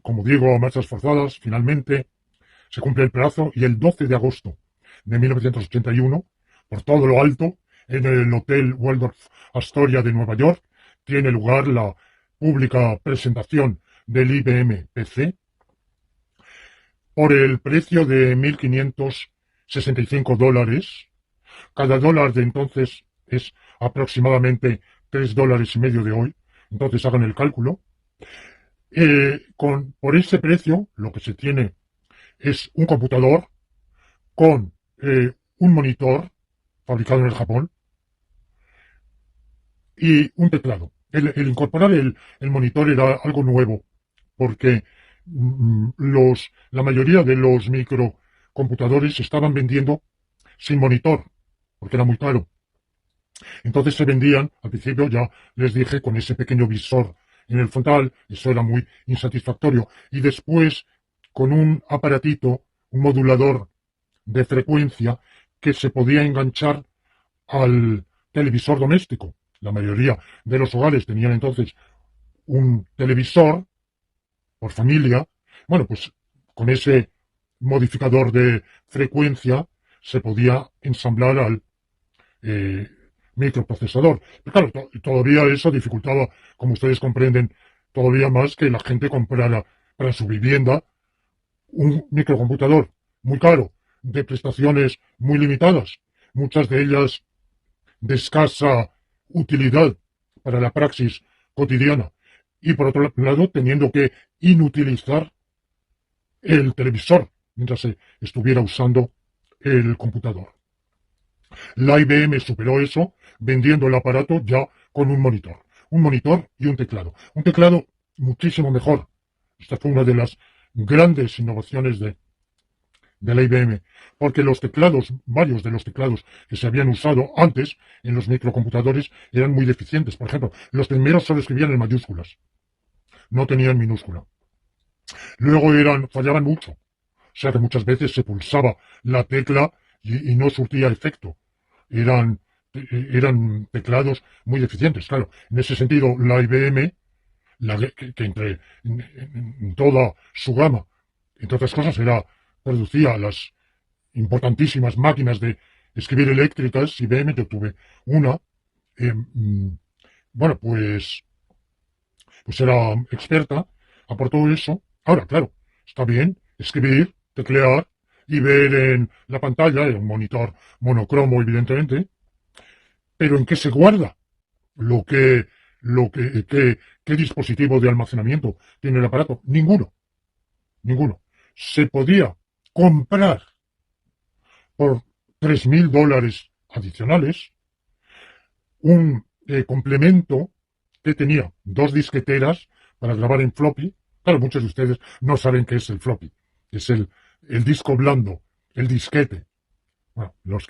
como digo, a marchas forzadas, finalmente se cumple el plazo y el 12 de agosto de 1981, por todo lo alto, en el Hotel Waldorf Astoria de Nueva York, tiene lugar la pública presentación del IBM PC por el precio de $1.565. Cada dólar de entonces es aproximadamente $3.50 de hoy. Entonces hagan el cálculo. Por ese precio, lo que se tiene es un computador con un monitor fabricado en el Japón y un teclado. El incorporar el monitor era algo nuevo, porque la mayoría de los microcomputadores se estaban vendiendo sin monitor, porque era muy caro. Entonces se vendían, al principio ya les dije, con ese pequeño visor en el frontal, eso era muy insatisfactorio. Y después con un aparatito, un modulador de frecuencia que se podía enganchar al televisor doméstico. La mayoría de los hogares tenían entonces un televisor por familia. Bueno, pues con ese modificador de frecuencia se podía ensamblar microprocesador. Pero claro, todavía eso dificultaba, como ustedes comprenden, todavía más que la gente comprara para su vivienda un microcomputador muy caro, de prestaciones muy limitadas, muchas de ellas de escasa utilidad para la praxis cotidiana, y por otro lado teniendo que inutilizar el televisor mientras se estuviera usando el computador. La IBM superó eso vendiendo el aparato ya con un monitor y un teclado muchísimo mejor. Esta fue una de las grandes innovaciones de la IBM, porque los teclados, varios de los teclados que se habían usado antes en los microcomputadores eran muy deficientes. Por ejemplo, los primeros solo escribían en mayúsculas, no tenían minúscula. Luego fallaban mucho, o sea que muchas veces se pulsaba la tecla y no surtía efecto. Eran teclados muy deficientes. Claro, en ese sentido, la IBM, en toda su gama, entre otras cosas, producía las importantísimas máquinas de escribir eléctricas. IBM, yo tuve una. Bueno, pues era experta, aportó eso. Ahora, claro, está bien escribir, teclear y ver en la pantalla, en un monitor monocromo, evidentemente, pero ¿en qué se guarda? ¿Qué dispositivo de almacenamiento tiene el aparato? Ninguno. Se podía comprar por $3.000 adicionales un complemento que tenía 2 disqueteras para grabar en floppy. Claro, muchos de ustedes no saben qué es el floppy. Es el disco blando, el disquete. Bueno, los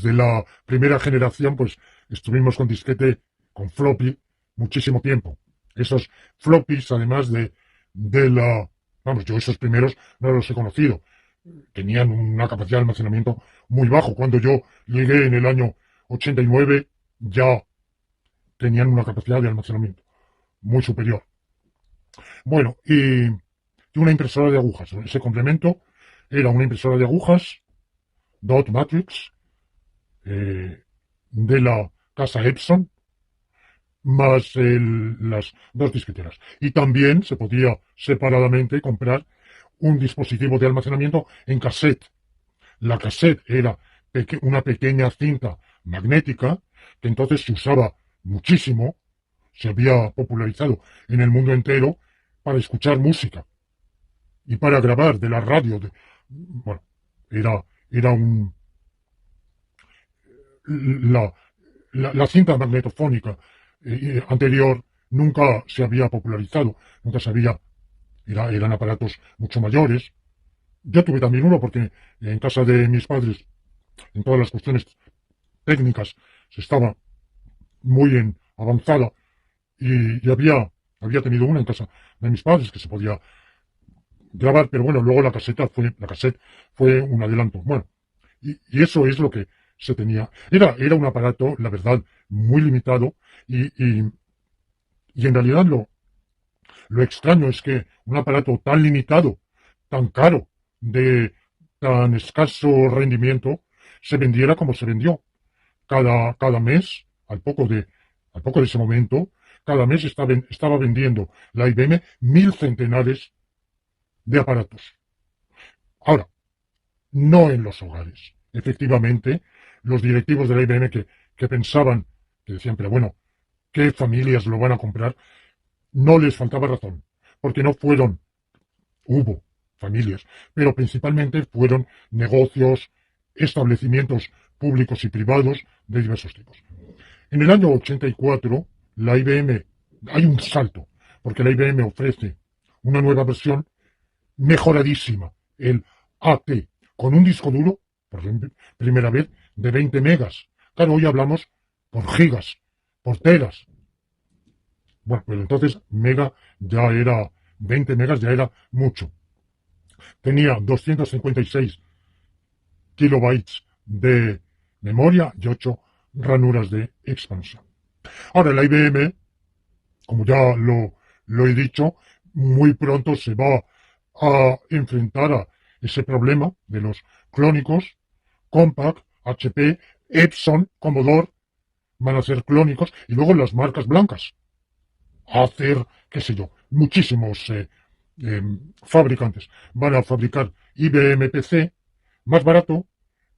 de la primera generación, pues estuvimos con disquete, con floppy, muchísimo tiempo. Esos floppies, además vamos, yo esos primeros no los he conocido. Tenían una capacidad de almacenamiento muy bajo. Cuando yo llegué en el año 89, ya tenían una capacidad de almacenamiento muy superior. Bueno, y una impresora de agujas. Ese complemento era una impresora de agujas Dot Matrix de la casa Epson, más las 2 disqueteras. Y también se podía separadamente comprar un dispositivo de almacenamiento en cassette. La cassette era una pequeña cinta magnética que entonces se usaba muchísimo, se había popularizado en el mundo entero para escuchar música y para grabar de la radio. Bueno, era la cinta magnetofónica anterior nunca se había popularizado, eran aparatos mucho mayores. Yo tuve también uno porque en casa de mis padres, en todas las cuestiones técnicas, se estaba muy avanzada y había tenido una en casa de mis padres que se podía grabar, pero bueno, luego la cassette fue un adelanto. Bueno, y eso es lo que se tenía. Era un aparato, la verdad, muy limitado y en realidad lo extraño es que un aparato tan limitado, tan caro, de tan escaso rendimiento, se vendiera como se vendió. Cada mes, al poco de ese momento, cada mes estaba vendiendo la IBM 1.000 centenares de aparatos. Ahora, no en los hogares. Efectivamente, los directivos de la IBM que pensaban, que decían, pero bueno, ¿qué familias lo van a comprar? No les faltaba razón, porque hubo familias, pero principalmente fueron negocios, establecimientos públicos y privados de diversos tipos. En el año 84, la IBM, hay un salto, porque la IBM ofrece una nueva versión mejoradísima, el AT, con un disco duro, por primera vez, de 20 megas. Claro, hoy hablamos por gigas, por teras. Bueno, pero entonces 20 megas ya era mucho. Tenía 256 kilobytes de memoria y 8 ranuras de expansión. Ahora, la IBM, como ya lo he dicho, muy pronto se va a enfrentar a ese problema de los clónicos, Compaq, HP, Epson, Commodore, van a ser clónicos, y luego las marcas blancas, a hacer, qué sé yo, muchísimos fabricantes van a fabricar IBM PC más barato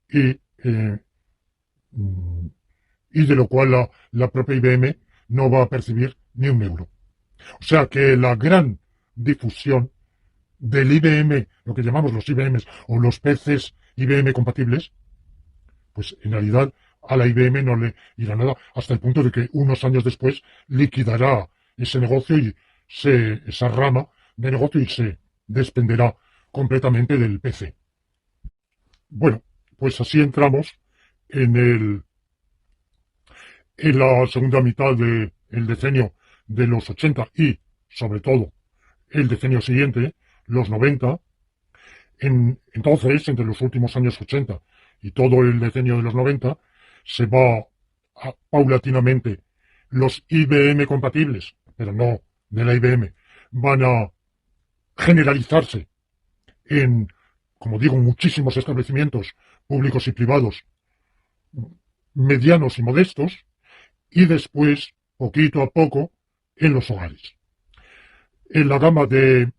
y, mm, y de lo cual la propia IBM no va a percibir ni un euro. O sea que la gran difusión del IBM, lo que llamamos los IBMs o los PCs IBM compatibles, pues en realidad a la IBM no le irá nada, hasta el punto de que unos años después liquidará ese negocio y esa rama de negocio y se desprenderá completamente del PC. Bueno, pues así entramos en en la segunda mitad del decenio de los 80 y, sobre todo, el decenio siguiente, los 90. Entonces, entre los últimos años 80 y todo el decenio de los 90, se va paulatinamente los IBM compatibles, pero no de la IBM, van a generalizarse en, como digo, muchísimos establecimientos públicos y privados, medianos y modestos, y después, poquito a poco, en los hogares. En la gama de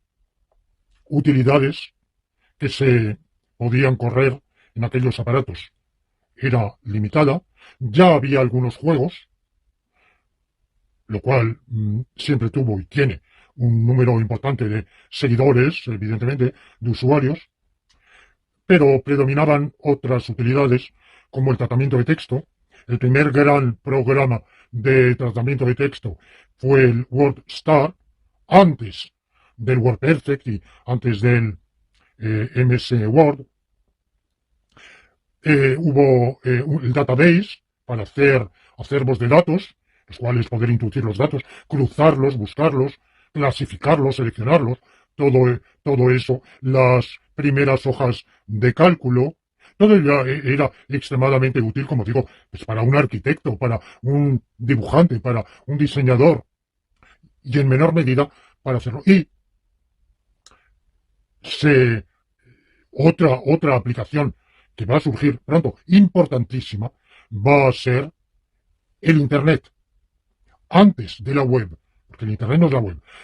utilidades que se podían correr en aquellos aparatos era limitada, ya había algunos juegos, lo cual siempre tuvo y tiene un número importante de seguidores, evidentemente, de usuarios, pero predominaban otras utilidades como el tratamiento de texto. El primer gran programa de tratamiento de texto fue el WordStar, antes del WordPerfect y antes del MS Word. Hubo el database para hacer acervos de datos, los cuales poder introducir los datos, cruzarlos, buscarlos, clasificarlos, seleccionarlos, todo eso, las primeras hojas de cálculo, todo era extremadamente útil, como digo, pues para un arquitecto, para un dibujante, para un diseñador, y en menor medida para hacerlo. Y otra aplicación que va a surgir pronto, importantísima, va a ser el Internet, antes de la web, porque el Internet no es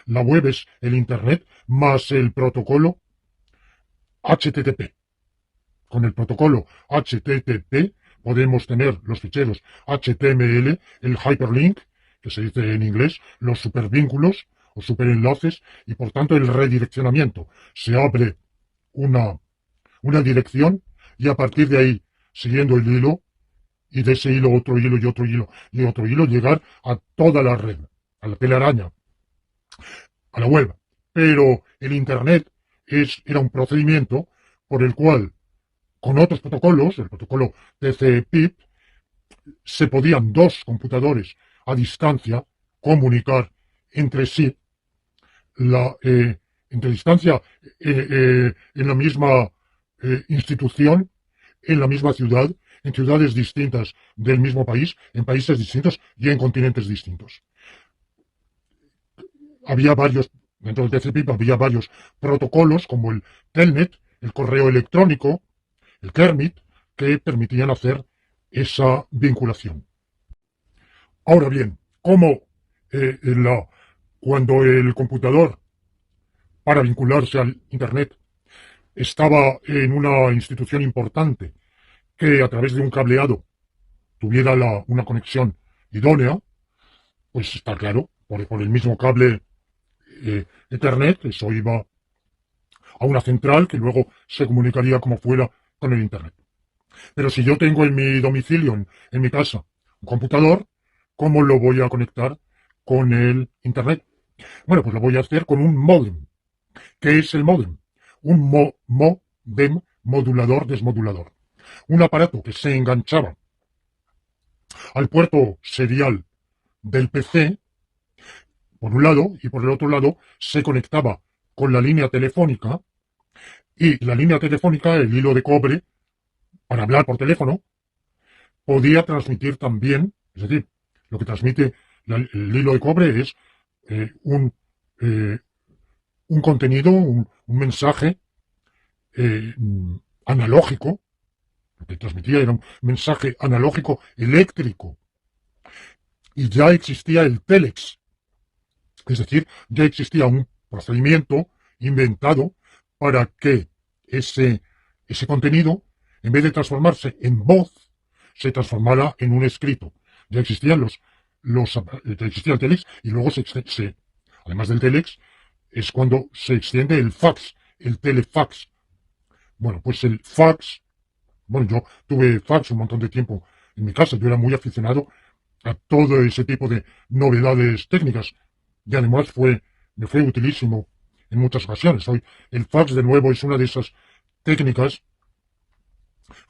la web es el Internet más el protocolo HTTP. Con el protocolo HTTP podemos tener los ficheros HTML, el hyperlink, que se dice en inglés, los supervínculos o superenlaces, y por tanto el redireccionamiento. Se abre una dirección y a partir de ahí, siguiendo el hilo, y de ese hilo otro hilo y otro hilo y otro hilo, llegar a toda la red, a la telaraña, a la web. Pero el Internet era un procedimiento por el cual, con otros protocolos, el protocolo TCP/IP, se podían dos computadores a distancia comunicar entre sí, entre distancia en la misma institución, en la misma ciudad, en ciudades distintas del mismo país, en países distintos y en continentes distintos. Había varios, dentro del TCP/IP había varios protocolos como el Telnet, el correo electrónico, el Kermit, que permitían hacer esa vinculación. Ahora bien, ¿cómo cuando el computador, para vincularse al Internet, estaba en una institución importante que a través de un cableado tuviera una conexión idónea, pues está claro, por el mismo cable Ethernet, eso iba a una central que luego se comunicaría como fuera con el Internet. Pero si yo tengo en mi domicilio, en mi casa, un computador, ¿cómo lo voy a conectar con el Internet? Bueno, pues lo voy a hacer con un módem. ¿Qué es el módem? Un modem modulador-desmodulador. Un aparato que se enganchaba al puerto serial del PC, por un lado, y por el otro lado se conectaba con la línea telefónica, y la línea telefónica, el hilo de cobre, para hablar por teléfono, podía transmitir también, es decir, lo que transmite el hilo de cobre es un contenido, un mensaje analógico. Lo que transmitía era un mensaje analógico eléctrico y ya existía el Telex. Es decir, ya existía un procedimiento inventado para que ese contenido, en vez de transformarse en voz, se transformara en un escrito. Ya existían ya existía el Telex y luego además del Telex, es cuando se extiende el fax, el telefax. Bueno, pues el fax, bueno, yo tuve fax un montón de tiempo en mi casa, yo era muy aficionado a todo ese tipo de novedades técnicas y además me fue utilísimo en muchas ocasiones. Hoy el fax de nuevo es una de esas técnicas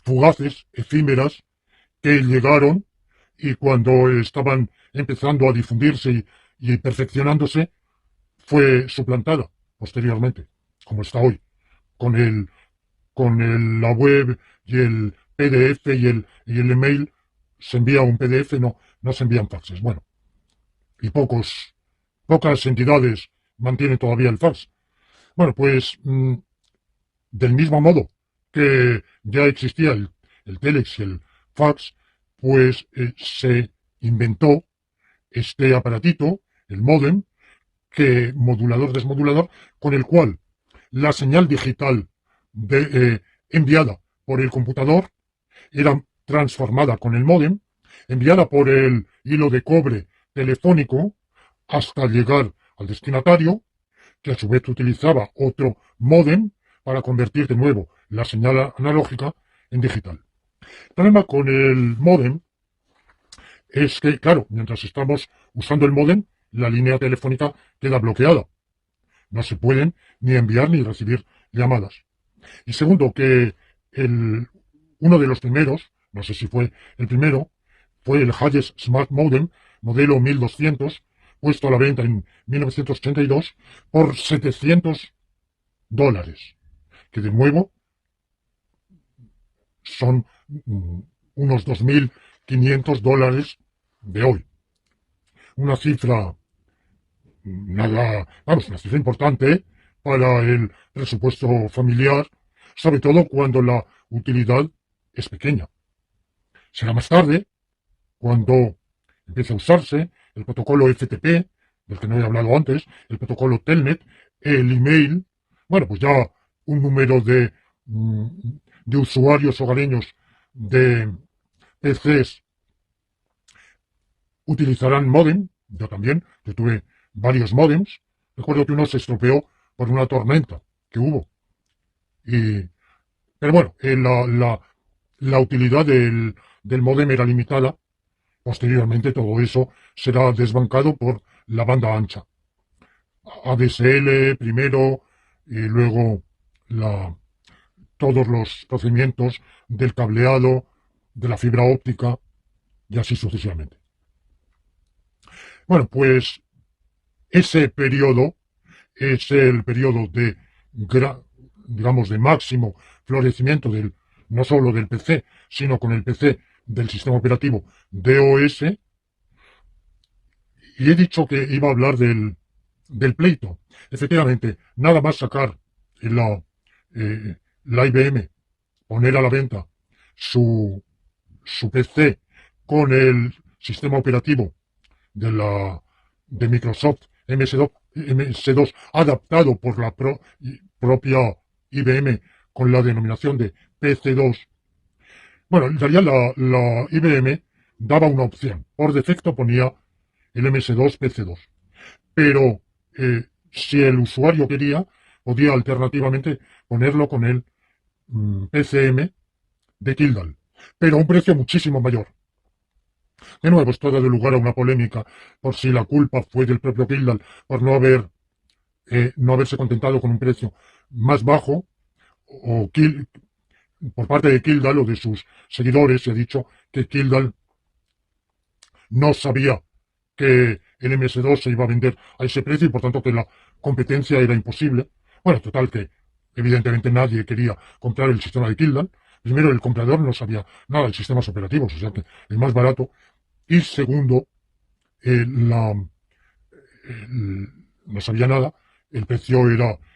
fugaces, efímeras, que llegaron y cuando estaban empezando a difundirse y perfeccionándose, fue suplantada posteriormente, como está hoy, con la web y el PDF y el email. Se envía un PDF, no se envían faxes. Bueno, y pocas entidades mantienen todavía el fax. Bueno, pues del mismo modo que ya existía el Telex y el fax, pues se inventó este aparatito, el módem, que modulador-desmodulador, con el cual la señal digital enviada por el computador era transformada con el módem, enviada por el hilo de cobre telefónico hasta llegar al destinatario, que a su vez utilizaba otro módem para convertir de nuevo la señal analógica en digital. El problema con el módem es que, claro, mientras estamos usando el módem, la línea telefónica queda bloqueada. No se pueden ni enviar ni recibir llamadas. Y segundo, que uno de los primeros, no sé si fue el primero, fue el Hayes Smart Modem, modelo 1200, puesto a la venta en 1982 por $700, que de nuevo son unos $2.500 de hoy. Una cifra una cifra importante para el presupuesto familiar, sobre todo cuando la utilidad es pequeña. Será más tarde, cuando empiece a usarse el protocolo FTP, del que no he hablado antes, el protocolo Telnet, el email, bueno, pues ya un número de usuarios hogareños de PCs utilizarán módem. Yo también, yo tuve varios módems. Recuerdo que uno se estropeó por una tormenta que hubo. Pero bueno, la utilidad del módem era limitada. Posteriormente todo eso será desbancado por la banda ancha. ADSL primero y luego todos los procedimientos del cableado, de la fibra óptica y así sucesivamente. Bueno, pues ese periodo es el periodo digamos, de máximo florecimiento no solo del PC, sino con el PC del sistema operativo DOS. Y he dicho que iba a hablar del pleito. Efectivamente, nada más sacar la IBM, poner a la venta su PC con el sistema operativo de Microsoft MS2 adaptado por la propia IBM con la denominación de PC2. Bueno, en realidad la IBM daba una opción. Por defecto ponía el MS2 PC2. Pero si el usuario quería, podía alternativamente ponerlo con el PCM de Kindle, pero a un precio muchísimo mayor. De nuevo, esto ha dado lugar a una polémica por si la culpa fue del propio Kindle por no haberse contentado con un precio más bajo, o por parte de Kindle o de sus seguidores se ha dicho que Kindle no sabía que el MS2 se iba a vender a ese precio y por tanto que la competencia era imposible. Bueno, total que evidentemente nadie quería comprar el sistema de Kindle. Primero, el comprador no sabía nada de sistemas operativos, o sea que el más barato. Y segundo, no sabía nada, el precio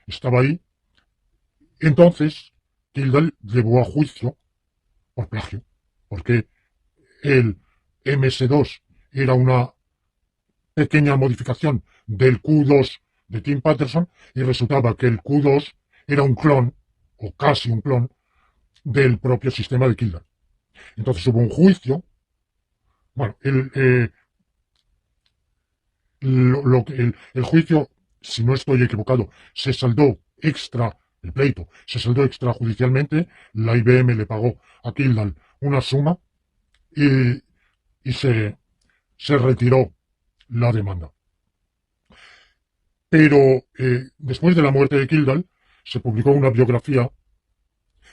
estaba ahí. Entonces, Kindle llevó a juicio por plagio, porque el MS2 era una pequeña modificación del Q2 de Tim Paterson y resultaba que el Q2 era un clon, o casi un clon, del propio sistema de Kildare. Entonces hubo un juicio. Bueno, el juicio, si no estoy equivocado, se saldó el pleito se saldó extrajudicialmente. La IBM le pagó a Kildare una suma y, se retiró la demanda. Pero después de la muerte de Kildare se publicó una biografía.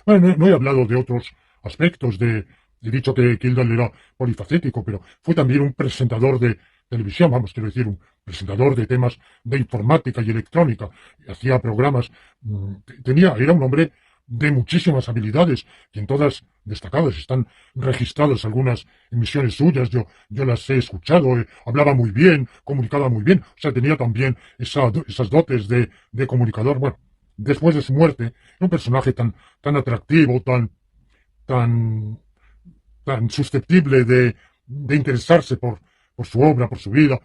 Bueno, no he hablado de otros aspectos. He dicho que Kildare era polifacético, pero fue también un presentador de televisión, vamos, quiero decir, un presentador de temas de informática y electrónica. Hacía programas, era un hombre de muchísimas habilidades, y en todas destacadas. Están registradas algunas emisiones suyas, yo las he escuchado. Hablaba muy bien, comunicaba muy bien, o sea, tenía también esas dotes de comunicador. Bueno, después de su muerte, era un personaje tan atractivo, tan susceptible de interesarse por su obra, por su vida,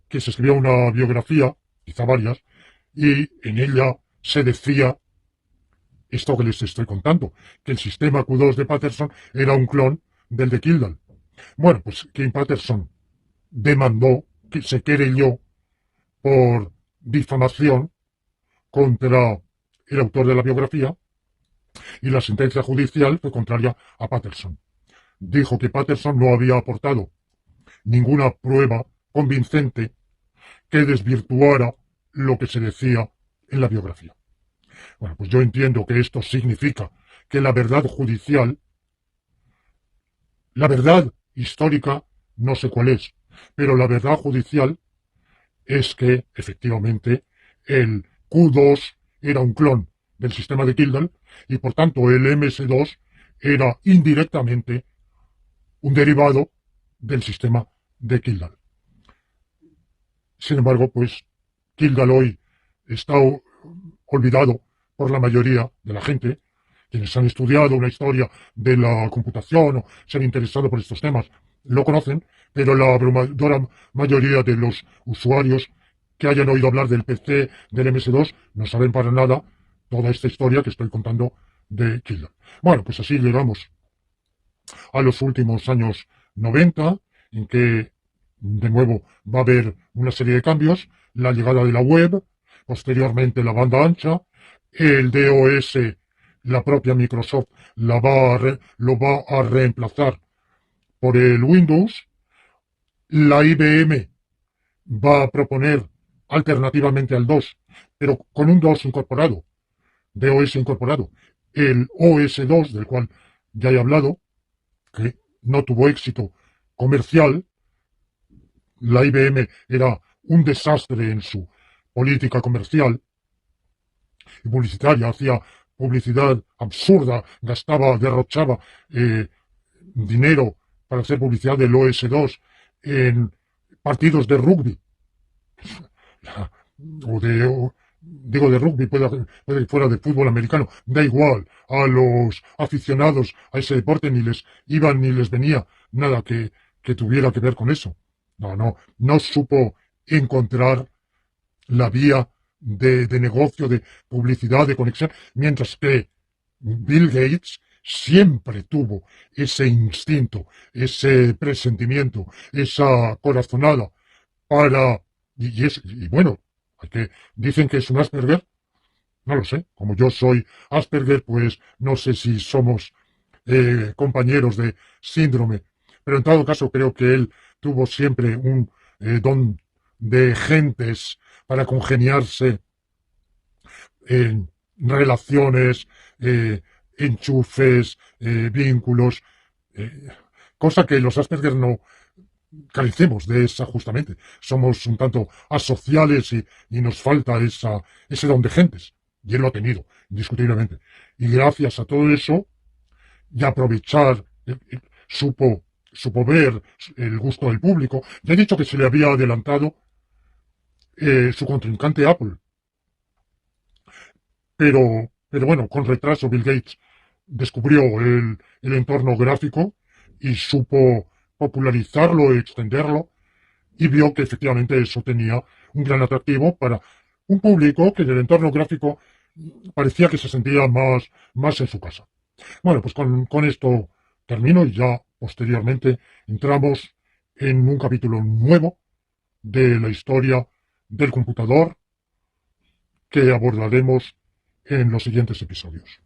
que se escribió una biografía, quizá varias, y en ella se decía esto que les estoy contando, que el sistema Q2 de Paterson era un clon del de Kildare. Bueno, pues Kim Paterson demandó, que se querelló por difamación contra el autor de la biografía, y la sentencia judicial fue contraria a Paterson. Dijo que Paterson no había aportado ninguna prueba convincente que desvirtuara lo que se decía en la biografía. Bueno, pues yo entiendo que esto significa que la verdad judicial, la verdad histórica, no sé cuál es, pero la verdad judicial es que, efectivamente, el Q2 era un clon del sistema de Kildare y, por tanto, el MS2 era indirectamente un derivado del sistema de Kildare. Sin embargo, pues, Kildare hoy está olvidado por la mayoría de la gente. Quienes han estudiado una historia de la computación o se han interesado por estos temas lo conocen, pero la abrumadora mayoría de los usuarios que hayan oído hablar del PC, del MS2, no saben para nada toda esta historia que estoy contando de Kildare. Bueno, pues así llegamos a los últimos años 90, en que de nuevo va a haber una serie de cambios: la llegada de la web, posteriormente la banda ancha, el DOS, la propia Microsoft lo va a reemplazar por el Windows, la IBM va a proponer alternativamente al DOS, pero con un DOS incorporado, DOS incorporado, el OS2, del cual ya he hablado, que no tuvo éxito comercial. La IBM era un desastre en su política comercial y publicitaria, hacía publicidad absurda, derrochaba dinero para hacer publicidad del OS2 en partidos de rugby, digo de rugby, puede que fuera de fútbol americano, da igual. A los aficionados a ese deporte ni les iba ni les venía nada que tuviera que ver con eso. No supo encontrar la vía de negocio, de publicidad, de conexión, mientras que Bill Gates siempre tuvo ese instinto, ese presentimiento, esa corazonada para... Y bueno, dicen que es un Asperger, no lo sé. Como yo soy Asperger, pues no sé si somos compañeros de síndrome, pero en todo caso creo que él tuvo siempre un don de gentes para congeniarse en relaciones, enchufes, vínculos, cosa que los Asperger no carecemos de esa justamente. Somos un tanto asociales y nos falta ese don de gentes. Y él lo ha tenido, indiscutiblemente. Y gracias a todo eso, y aprovechar, supo ver el gusto del público. Ya he dicho que se le había adelantado su contrincante Apple. Pero bueno, con retraso Bill Gates descubrió el entorno gráfico y supo popularizarlo, extenderlo, y vio que efectivamente eso tenía un gran atractivo para un público que en el entorno gráfico parecía que se sentía más en su casa. Bueno, pues con esto termino y ya posteriormente entramos en un capítulo nuevo de la historia del computador que abordaremos en los siguientes episodios.